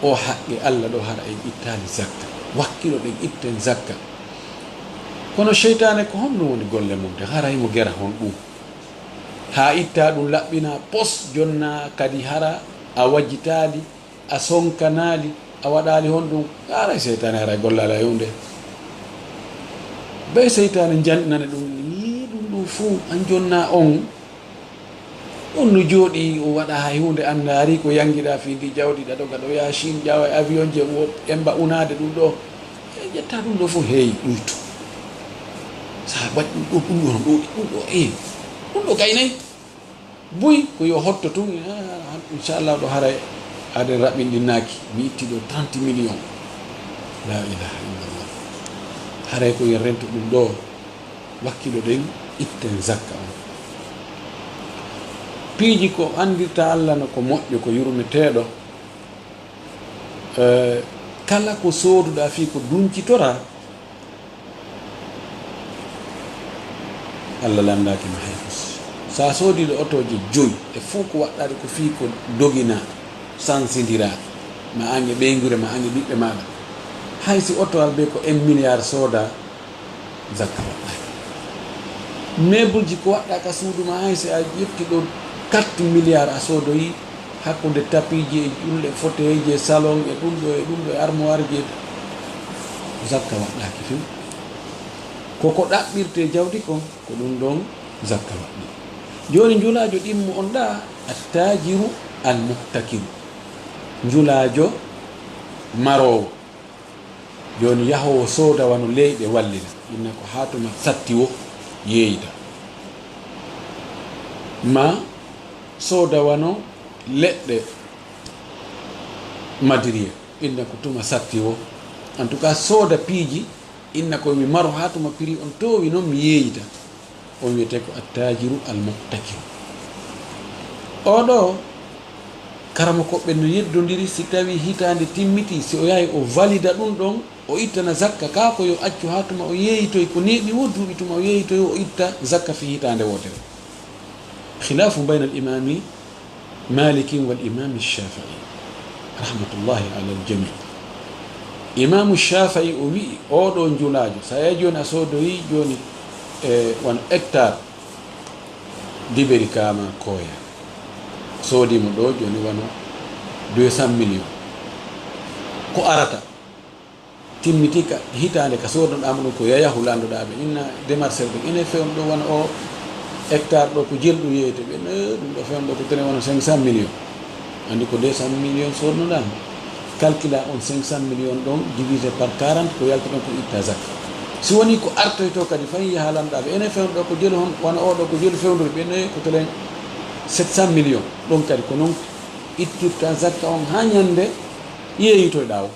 o haqqe allah ɗo hara en ittali zakka wakkilo ɗen itten zakka kono cheytane ko honno woni golle mum de haraymo gera hon ɗum ha itta ɗum laɓɓina pos jonna kadi hara a wajjitali a sonkanali a waɗali hon ɗum haray cheytane hara gollala e hunde ɓe cheytane janɗinane ɗum yi ɗum ɗum fuu an jonna on no jooɗi o waɗa hay hunde anndari ko yangiɗa fi ndi jawdi ɗa ɗo gaɗo ya Chine ƴawa e avion je emba unade ɗum ɗo e ƴetta ɗum ɗo fof heeyi ɗuyto sa waɗi ɗum ɗo ɗum ɗo ɗum ɗo gaynayi buy ko yo hotto tun inchallah ɗo haara aden raɓɓinɗinnaki mi itti ɗo 30 millions la ilaha illallah haray ko yen rento ɗum ɗo wakkilo ɗen itten zakka on piiji ko andirta allah no ko moƴƴo ko yurmeteɗo kala ko sooduɗa fi ko duncitora allah landakima hayfus sa soodiɗo otoje 5 e fof ko waɗɗade ko fi ko dogina sansidira ma ange ɓeygure ma ange ɓiɓɓe maɗa hay si otowal be ko 1 milliard sooda zakka waɗɗaki meuble ji ko waɗɗa ka suuduma hay si a ƴetti ɗo 4 milliards a soodoyi hakkude tapiji e julɗe fauteuil je salon e ɗum ɗo e armoire je zakka waɗɗaki few koko ɗaɓɓirte jawdi kon ko ɗum ɗon zakka waɗɗi joni njulajo ɗimmo on ɗa attajiru al muhtakiru njulajo marowo joni yahowo sooda wano leyɗe wallina inna ko hatuma satti wo yeeyda ma sooda wano leɗɗe madiriya inna ko tuma satti o en tout cas sooda piiji inna komi maro ha tuma prix on towi noon mi yeeyita on wiyete ko attajiru al muhtakiru oɗo karama koɓɓe no yeddodiri si tawi hitande timmiti si o yahi o valida ɗum ɗon o ittana zakka ka ko yo accu ha tuma o yeeyitoy ko neeɓi wo duuɓi tuma o yeeyitoy o itta zakka fi hitande wotere khilafu bayna al imami maliki wal imami shafii rahmatullahi ala al jami imamu shafii o wi oɗo njulajo sa yahi joni a soodoyi joni won hectare diberi kama koya soodimo ɗo joni wano 200 millions ko arata timmiti ka hitande ka soodoɗama ɗum ko yayahu landoɗaɓe inna démarcel ɗo ine fewn ɗo wona o hectare ɗo ko jelɗu yeyete ɓe ɗum ɗo fewn ɗo ko tene wona 500 millions andi ko 200 millions sodnoɗama calcula on 500 millions ɗon divisé par 40 ko yalta ɗon ko itta zakka si woni ko artoy to kadi fayi yaha lanɗaɓe ene fewn ɗo ko jelu hon wona oɗo ko jelu fewnduri ɓe ko telen 700 millions ɗon kadi ko noon ittirta zakka on ha ñande yeeyitoyɗa o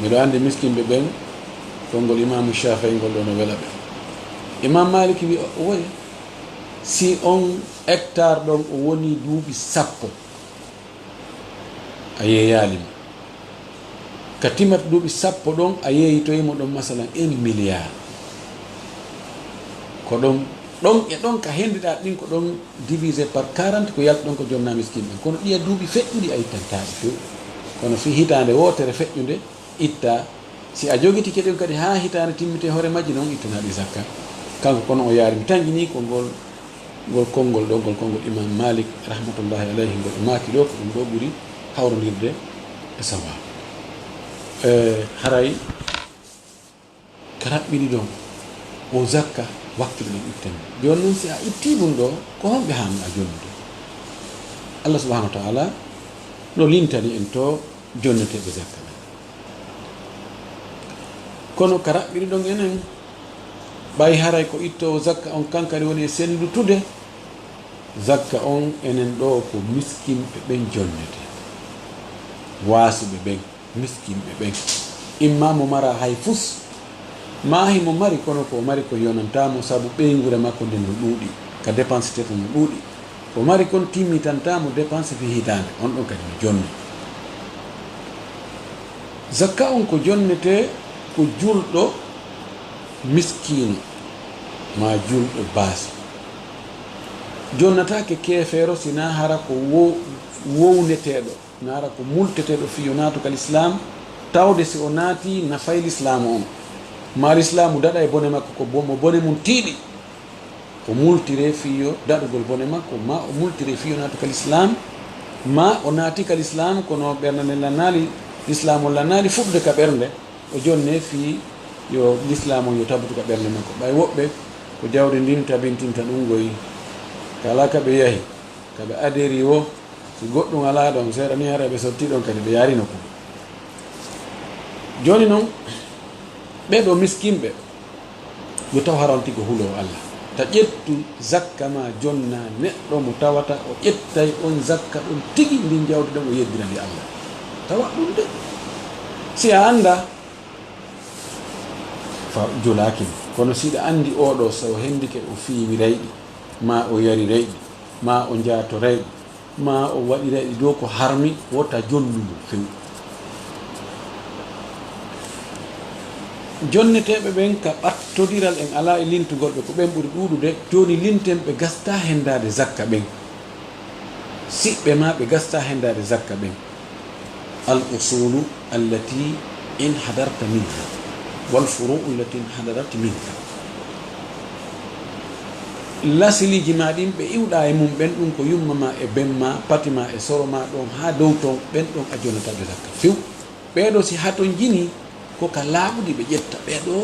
miɗo andi miskimɓe ɓen tongol imamu shafii ngol ɗo no wela ɓe imam maliki wi woy si on hectare ɗon o woni duuɓi 10 a yeeyalima ka timata duuɓi 10 ɗon a yeeyitoyimo ɗon masalan 1 milliard ko ɗon ɗon e ɗon ka hendiɗa ɗin ko ɗon divisé par 40 ko yalta ɗon ko jonna miskin ɓen kono ɗiya duuɓi feƴƴuɗi a ittantaɗi few kono fi hitande wotere feƴƴude itta si a jogiti keɗen kadi ha hitande timmite hoore majji noon ittanaɗi zakka kanko kono o yaari mi tanjini ko ngol konngol ɗo ngol konngol imam malik rahmatullahi alayhi ngol o maaki ɗo ko ɗum ɗo ɓuuri hawrodirde e sawa haray ka raɓɓiɗi ɗon o zakka wakkile ɗum ittande joni noon si a itti ɗum ɗo ko honɓe hanno a jonnude allah subahanahu wa taala no lintani en to jonneteɓe zakka ɓen kono ka raɓɓiɗi ɗon enen ɓay haray ko ittowo zakka on kankadi woni e sendutude zakka on enen ɗo ko miskinɓe ɓen jonnete waasuɓe ɓen miskinɓe ɓen imma mo mara hay fus maahi mo mari kono ko mari ko yonantamo saabu ɓeygure makko nden no ɗuuɗi ka dépense tete no ɗuuɗi ko mari kon timmitantamo dépense fi hitande on ɗon kadi no jonne zakka on ko jonnete ko julɗo miskino ma julɗo baasi jonnatake keefeero sina hara ko wowneteɗo na hara ko multeteɗo fiyo naatuka l'islam tawde si o naati nafay l'islam on ma l'islamu daɗa e bone makko ko mo bone mum tiiɗi o multire fiyo daɗugol bone makko ma o multire fiyo naatuka l'islam ma o naatika l'islam kono ɓernane lannali l'islam o lannali fuɗde ka ɓernde o jonne fi yo l'islam o yo tabbatu ka ɓernde makko ɓay woɓɓe ko jawde ndin tabintinta ɗum goyi kala kaɓe yahi kaɓe aderi o si goɗɗum ala ɗon seeɗa ni hara ɓe sotti ɗon kadi ɓe yarino ko joni noon ɓeɗo miskinɓe yo taw harantigo hulowo allah ta ƴettu zakka ma jonna neɗɗo mo tawata o ƴettay on zakka ɗon tigi ndin jawdi ɗon o yeddirandi allah tawa ɗum de si a anda fa julakin kono siɗa andi oɗo so hendike o fiiwi reyɗi ma o yari reyɗi ma o jaato reyɗi ma o waɗi reyɗi dow ko harmi wota jonnumo few jonneteɓe ɓen ka ɓattodiral en ala e lintugol ɓe ko ɓen ɓuri ɗuɗude joni linten ɓe gasta hendade zakka ɓen siɓɓe ma ɓe gasta hendade zakka ɓen al usulu allati in hadarta minha wal furuu allati in hadarati minha lasiliji ma ɗin ɓe iwɗa e mum ɓen ɗum ko yumma ma e benma patima e soro ma ɗon ha dow ton ɓen ɗon a jonnataɓe zakka few ɓeɗo si haton jini ko ka laaɓuɗi ɓe ƴetta ɓeɗo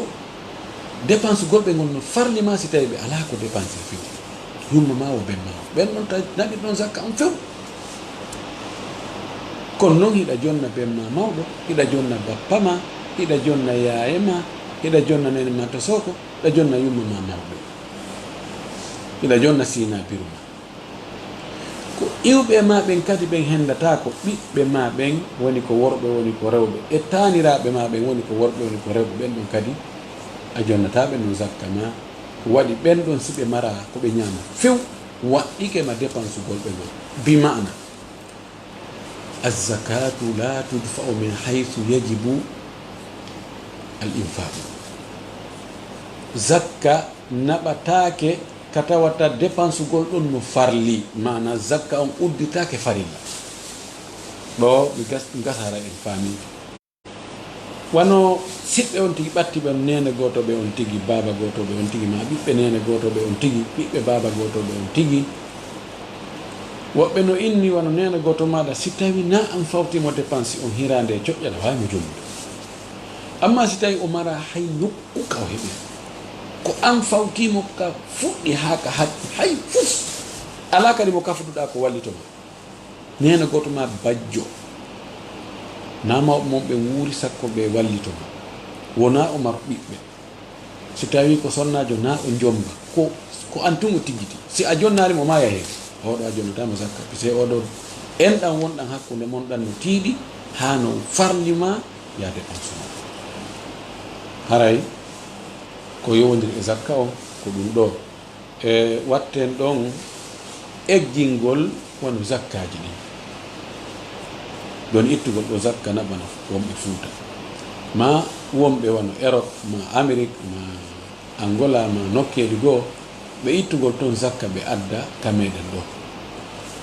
dépense golɓe gon no farlima si tawi ɓe ala ko dépense few yumma ma o benma o ɓen ɗon naɓi ɗon zakka on few kono noon hiɗa jonna benma mawɗo hiɗa jonna bappa ma hiɗa jonna yaaye ma hiɗa jonna nene ma to soko hiɗa jonna yumma ma mawɗo hiɗa jonna sina biru ma ko iwɓe ma ɓen kadi ɓen hendata ko ɓiɓɓe ma ɓen woni ko worɓe woni ko rewɓe e taniraɓe ma ɓen woni ko worɓe woni ko rewɓe ɓen ɗon kadi a jonnataɓe no zakka ma ko waɗi ɓen ɗon si ɓe mara ko ɓe ñama few waɗɗike ma dépense golɓe gol bimana azzakatu la tudfa'u min haythu yajibu al infaq zakka naɓatake ka tawata dépense gol ɗon no farli mana zakka on udditake farilla ɗo ɓe gasara en faami wano siɓɓe on tigi ɓattiɓe on nene gotoɓe on tigi baba gotoɓe on tigi ma ɓiɓɓe nene gotoɓe on tigi ɓiɓɓe baba gotoɓe on tigi woɓɓe no inni wano nene goto maɗa si tawi na an fawtimo dépense on hirande e coƴƴaɗa wawimo jommude amma si tawi o mara hay nokku ka o heɓi ko an fawtimo ka fuɗɗi ha ka haƴƴi hay fuf ala kadi mo kafuɗuɗa ko wallitoma nene goto ma bajjo na mawɓe mon ɓe wuuri sakko ɓe wallitoma wona o maro ɓiɓɓe si tawi ko sonnajo na o jomba ko an tumo tigguiti si a jonnarimo ma yahe oɗo a jonnatamo zakka pise oɗo enɗan wonɗan hakkude mon ɗan no tiiɗi ha no farlima yaade ɗan haray ko yowodiri e zakka o ko ɗum ɗo e watten ɗon eggingol wono zakkaji ɗin joni ittugol ɗo zakka naɓana wonɓe Fuuta ma wonɓe wono Europe ma Amérique ma Angola ma nokkeji goo ɓe ittugol toon zakka ɓe adda ka meɗen ɗo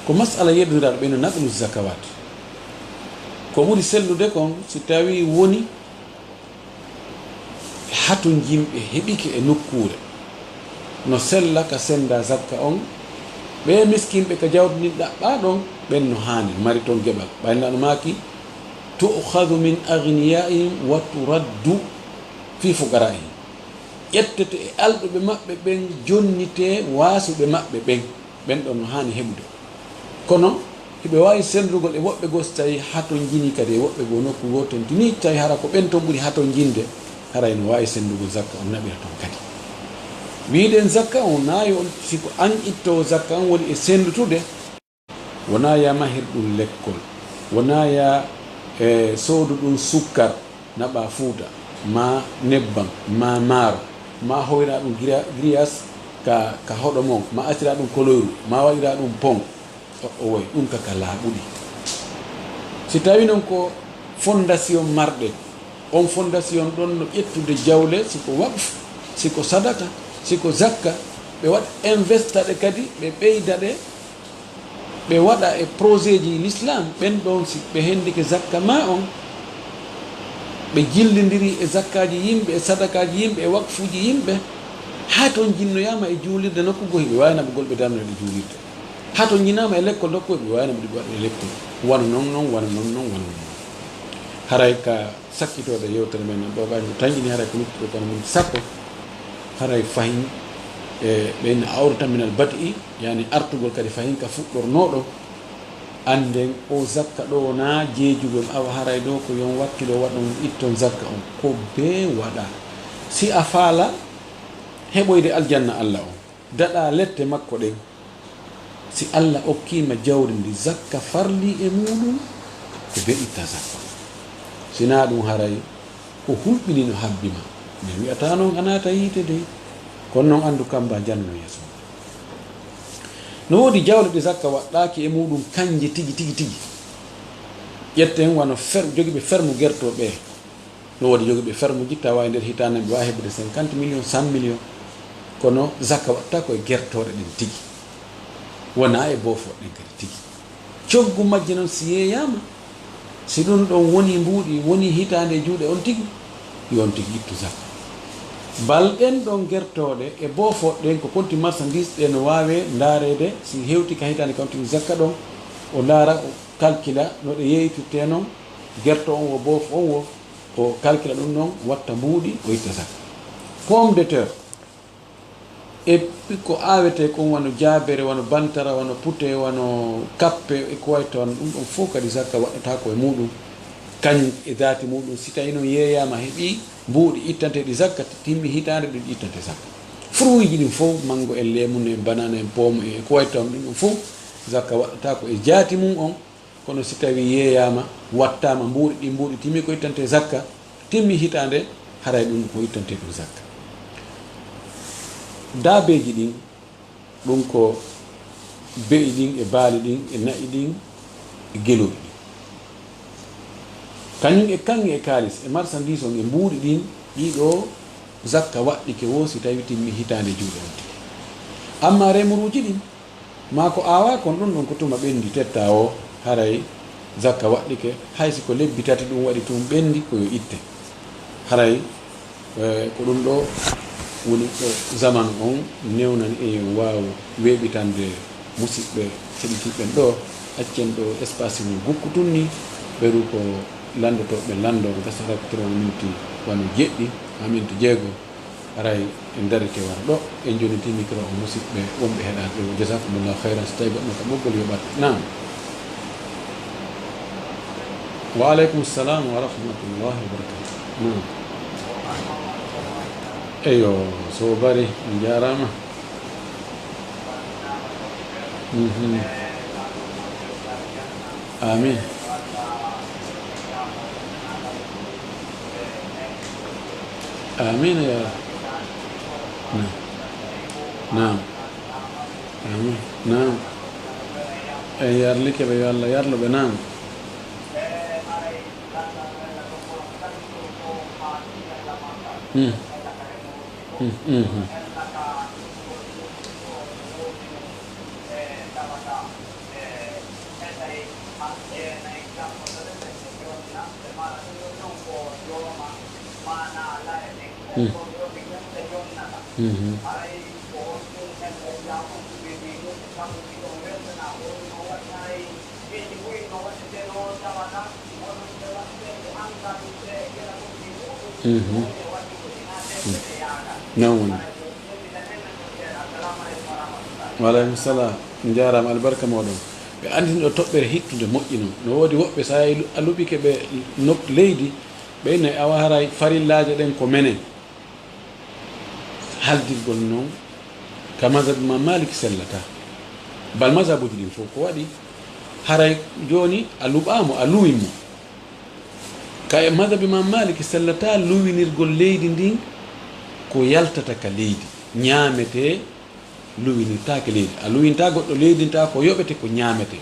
ko masala yeddiraɗo ɓe no naqlu zakawat ko ɓuri sellude kon si tawi woni hatu jimɓe heɓike e nokkure no sella ka senda zakka on ɓe miskinɓe ka jawdini ɗaɓɓa ɗon ɓen no hani mari toon geɓal ɓaynaɗo maki tu'khadhu min agniyaihim wa turaddu fi fuqaraihim ƴettete e alɗuɓe maɓɓe ɓen jonnite wasuɓe maɓɓe ɓen ɗon no hani heɓude kono hiɓe wawi sendrugol e woɓɓe goo so tawi hato jini kadi e woɓɓe goo nokku goten tini tawi hara ko ɓen toon ɓuuri hato jinde haray no wawi sendrugol zakka on naɓira toon kadi wiɗen zakka on nayi on siko an ittowo zakka on woni e sendutude wona ya mahir ɗum lekkol wona ya e soodu ɗum sukkar naɓa fuuta ma nebbam ma maaro ma hoyra ɗum grillage ka hoɗo mon ma accira ɗum koloyru ma waɗira ɗum pon o woy ɗum kaka laaɓuɗi si tawi noon ko fondation marɗe on fondation ɗon no ƴettude jawle siko waqf siko sadaka siko zakka ɓe waɗa investa ɗe kadi ɓe ɓeyda ɗe ɓe waɗa e projet ji l'islam ɓen ɗon si ɓe hendike zakka ma on ɓe jillidiri e zakkaji yimɓe e sadakaji yimɓe e waqfuji yimɓe ha toon jinnoyama e juulirde nokku go hiɓe wawinaɓe golɓe darnoɗe juulirde ha toon jinama e lekkol nokku ɓe wawinaɓe ɗi waɗa e lekkol wana non haray ka sakkitoɗe yewtere men ɗo gaji ko tañƴini haray ko luttuɗo kono min sappo haray fayin e ɓeyni awrata minal badi yani artugol kadi fayin ka fuɗɗornoɗo anden o zakka ɗo na jeejugol awa haray ɗo ko yon wakkilo waɗon itton zakka on ko be waɗa si a faala heɓoyde aljanna allah o daɗa lette makko ɗen si allah okkima jawri ndi zakka farli e muɗum ko be itta zakka sina ɗum haray ko hulɓini no habbima min wiyata noon a naata yiite de kono noon andu kamba janno yeeso no woodi jawle ɗe zakka waɗɗaki e muɗum kanje tigi ƴetten wano jogiɓe ferme guertoɓe no woodi jogiɓe ferme jitta wawi nder hitande ɓe wawi heɓude 50 millions 100 millions kono zakka waɗta koye guertoɗe ɗen tigi wona e bofoɗɗen kadi tigi coggu majje noon si yeeyama si ɗum ɗon woni mbuuɗi woni hitande juuɗe on tigi yon tigi ittu zakka balɗen ɗon guertoɗe e bofoɗɗen ko konti marchandise ɗe no wawe daarede si hewti ka hitande kam tigi zakka ɗon o laara o calcula no ɗe yeytirte noon guerto on wo boof on wo o calcula ɗum noon watta mbuuɗi o itta zakka pomme de terre e ko awete kon wano jaabere wano bantara wano pute wano kappe e ko wayta wano ɗum ɗon fof kadi zakka waɗata ko e muɗum kañum e dati muɗum si tawi noon yeeyama heeɓi mbuuɗi ittanteɗi zakka timmi hitande ɗum ittante zakka fruit ji ɗin fof mango en lemune en banane en pomme e ko wayta on ɗum ɗon fof zakka waɗata ko e jaati mum on kono si tawi yeeyama wattama mbuuɗi timmi ko ittante zakka timmi hitande haray ɗum ko ittante ɗum zakka daabeji ɗin ɗum ko be'i ɗin e baali ɗin e na'i ɗin e geloɗi ɗin kañum e kanŋe e kalis e marchandise on e mbuuɗi ɗin ɗiɗo zakka waɗɗike wo si tawi timmi hitande juuɗe on tigi amma remuruji ɗin ma ko awa kon ɗon ko tuma ɓendi tetta o haray zakka waɗɗike haysi ko lebbi tati ɗum waɗi tum ɓendi koyo itte haray ko ɗum ɗo woni ɗo zaman on newnani en waw weeɓitande musidɓe heɗitiɓɓen ɗo accen ɗo espace mo gukkutun ni ɓeru ko landotoɓe lando gasa rakkitiro minti wano jeɗɗi ha minti jeego aray en darete wara ɗo en joniti micro o musidɓe wonɓe heɗade ɗo jasakumullahu hayran so tawi goɗɗo ka ɓoggol yoɓat nam wa aleykum salam wa rahmatullahi wa barakatu nam eyo so bari mi jarama amin amin ya naam amin naam e yarlike ɓe yo Allah yarluɓe naam نعم. وعليكم السلام نجارم البركة مودون ɓe andini ɗo toɓɓere hittude moƴƴino no woodi woɓɓe so a luɓike ɓe leydi ɓeyno e awa haray farillaje ɗen ko menen haldirgol noon ka mazhabe ma malik sellata bal mazhabuji ɗin fof ko waɗi haray joni a luɓamo a luwinmo ka e mazhabe ma malik sellata luwinirgol leydi ndin ko yaltata ka leydi ñaamete luwinirtake leydi a luwinta goɗɗo leydinta ko yoɓete ko ñaamete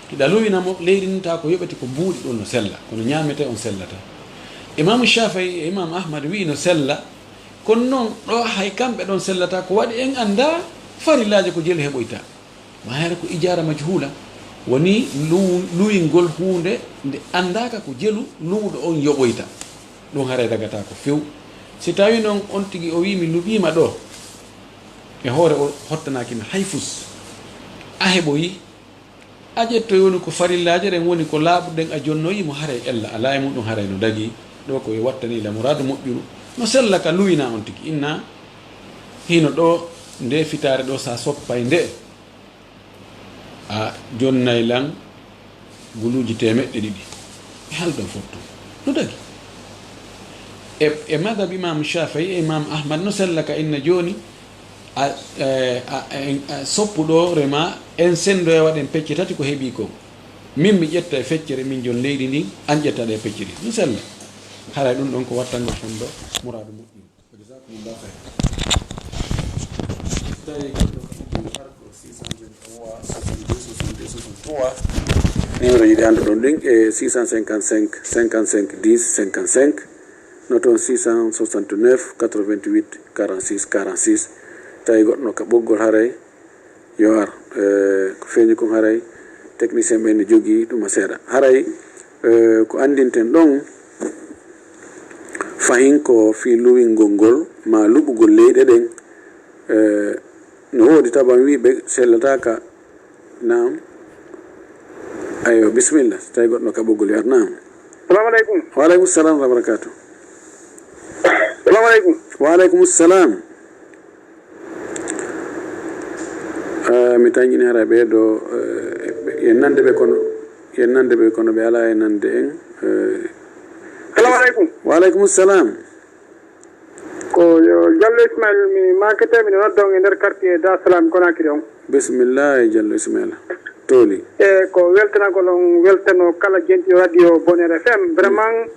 kiɗa luwinamo leydinta ko yoɓete ko mbuuɗi ɗon no sella kono ñaamete on sellata imamu Shafii e imam Ahmad wi no sella kono noon ɗo hay kamɓe ɗon sellata ko waɗi en anda farillaji ko jelu heɓoyta ma hera ko ijara majhula woni luwingol hunde nde andaka ko jelu luwɗo on yoɓoyta ɗum haray dagata ko few si tawi noon on tigi o wi mi luɓima ɗo e hoore o hottanakimi hayfus a heɓoyi a ƴettoy woni ko farillaji ɗen woni ko laaɓuɗen a jonnoyimo haray ella ala e muɗum haray no dagi ɗo koye wattani la mouradu moƴƴuru no sella ka luwina on tigi inna hino ɗo nde fitare ɗo sa soppay nde a jonnay lan guluji temeɗɗe ɗiɗi e halɗon fotto no dagi e madhab imam Shafii e imam Ahmad no sella ka inna joni a soppuɗo rema en sendo e waɗen pecce tati ko heeɓi ko min mi ƴetta e feccere min jon leydi ndin an ƴettaɗe e pecceri no sella haray ɗum ɗon ko wattango fonɗo mouradu moƴƴin jasakumullahu khayr numéro ji ɗi hande ɗon ɗin e 655 55 10 55 no toon 669 88 46 46 tawi goɗɗo ka ɓoggol haray yo ar ko feeñi kon haray technicien ɓe ne jogui ɗuma seeɗa haray ko andinten ɗon fahin ko fi luwingol ngol ma luɓugol leyɗe ɗen no woodi taban wiɓe sellataka nam ayo bisimilla so tawi goɗɗo ka ɓoggol yo ar nam salamu aleykum waaleykum salam wa barakatuh salamu aleykum waaleykum salam mi tañƴini hara ɓeeɗo yen nande ɓe kono ɓe ala e nande en salamu aleykum waaleykum salam ko yo Diallo Ismail mi makete mine noddon e nder quartier Dar Salam Conakry on bisimillah e Diallo Ismaila tooli e ko weltanagol on weltano kala jentiɗo radio Bonheur FM vraiment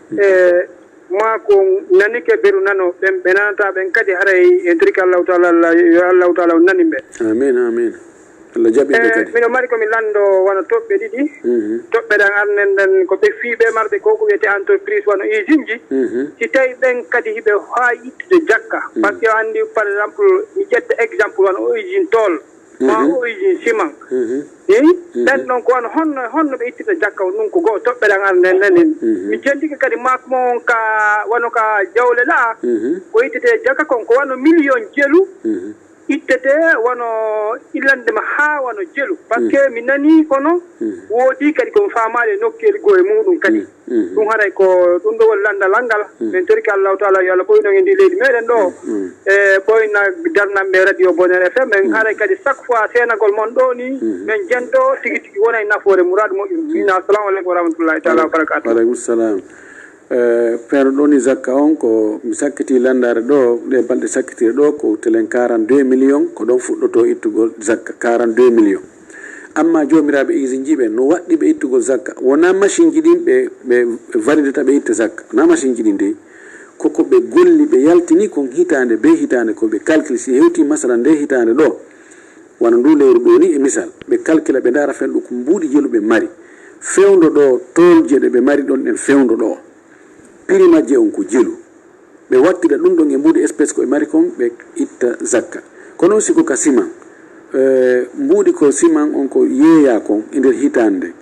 ma ko nanike beru nano ɓe nanata ɓen kadi haray e ndirki allahu taala yo allahu taala o nani ɓe amin amin Allah jaɓiɓe kadi miɗo mari komi lando wona toɓɓe ɗiɗi toɓɓe ɗen arnen ɗen ko ɓe fiiɓe marɓe ko ko wiyete entreprise wano usine ji si tawi ɓen kadi hiɓe ha ittude jakka par ce que andi par exemple mi ƴetta exemple wano usine tol ma usine ciment ɗen ɗon ko wano honno ɓe ittita jakka o ɗum ko goho toɓɓe ɗen arnen ɗen mi jentiki kadi makmo on ka wano ka jawle la ko ittete jakka kon ko wano million jelu ittete wono illandema ha wano jelu par ce que mi nani kono woodi kadi komi famade nokkeli goo e muɗum kadi ɗum haray ko ɗum ɗo woni landal ngal min torki allahu taala yo Allah ɓoyno e ndi leydi meɗen ɗo e ɓoyna darnamɓe radio Bonheur FM en haray kadi chaque fois senagol mon ɗo ni min jento tigui tigui wona e nafoore mouradu moƴƴum mina assalamu aleykum wa rahmatullahi taala wa barakatuh waaleykum salam feere ɗo ni zakka on ko mi sakkiti landare ɗo ɗe balɗe sakkitire ɗo ko telen 42 millions ko ɗon fuɗɗoto ittugol zakka 42 millions amma jomiraɓe usine jiɓe no waɗɗi ɓe ittugol zakka wona machine ji ɗin ɓe validata ɓe itta zakka wona machine ji ɗin de koko ɓe golli ɓe yaltini kon hitande be hitande ko ɓe calcule si hewti masala nde hitande ɗo wona ndu lewru ɗo ni e misal ɓe calcula ɓe dara fen ɗo ko mbuuɗi jelu ɓe mari fewdo ɗo tolje ɗe ɓe mari ɗon ɗen fewdo ɗo prix majje on ko jelu ɓe wattira ɗum ɗon e mbuuɗi espèce ko ɓe mari kon ɓe itta zakka kono siko ka ciment mbuuɗi ko ciment on ko yeeya kon e nder hitande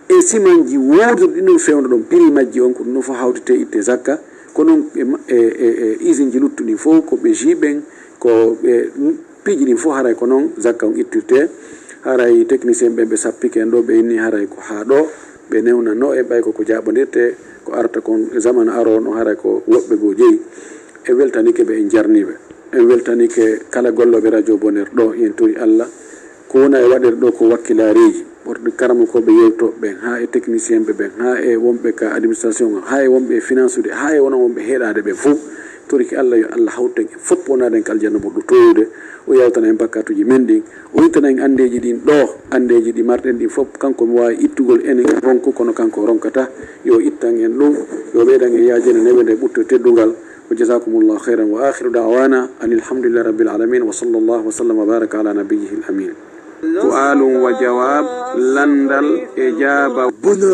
e ciment ji wowduɗo ɗin ɗum fewdo ɗon prix majji on ko ɗum fof hawtete itte zakka kono usine ji luttuɗi fof ko ɓe jiɓen ko piiji ɗin fof haray ko noon zakka on ittirte haray technicien ɓe ɓe sappike en ɗo ɓe inni haray ko haa ɗo ɓe newnano e ɓay koko jaɓodirte ko arta kon zamane arono haray ko woɓɓe goo jeeyi e weltanike ɓe en jarniɓe en weltanike kala golloɓe radio bonheur ɗo yen tori Allah ko wona e waɗere ɗo ko wakkilareji ɓorɗe karama koɓe yewtoɓe ɓen ha e technicien ɓe ɓen ha e wonɓe ka administration ha e wonɓe e finance ude ha e wona wonɓe heeɗade ɓe fof toriki Allah yo Allah hawten en fof wonaden ko aljanna moɗɗo toyude o yawtana en bakkatuji men ɗin o ittana en andeji ɗin ɗo andeji ɗi marɗen ɗin fof kanko mi wawi ittugol enen ronku kono kanko ronkata yo ittan en ɗum yo ɓeydan en yajene newede ɓurto teddugal وجزاكم الله خيرا وآخر دعوانا أن الحمد لله رب العالمين وصلى الله وسلم وبارك على نبيه الأمين سؤال وجواب لندل إجابة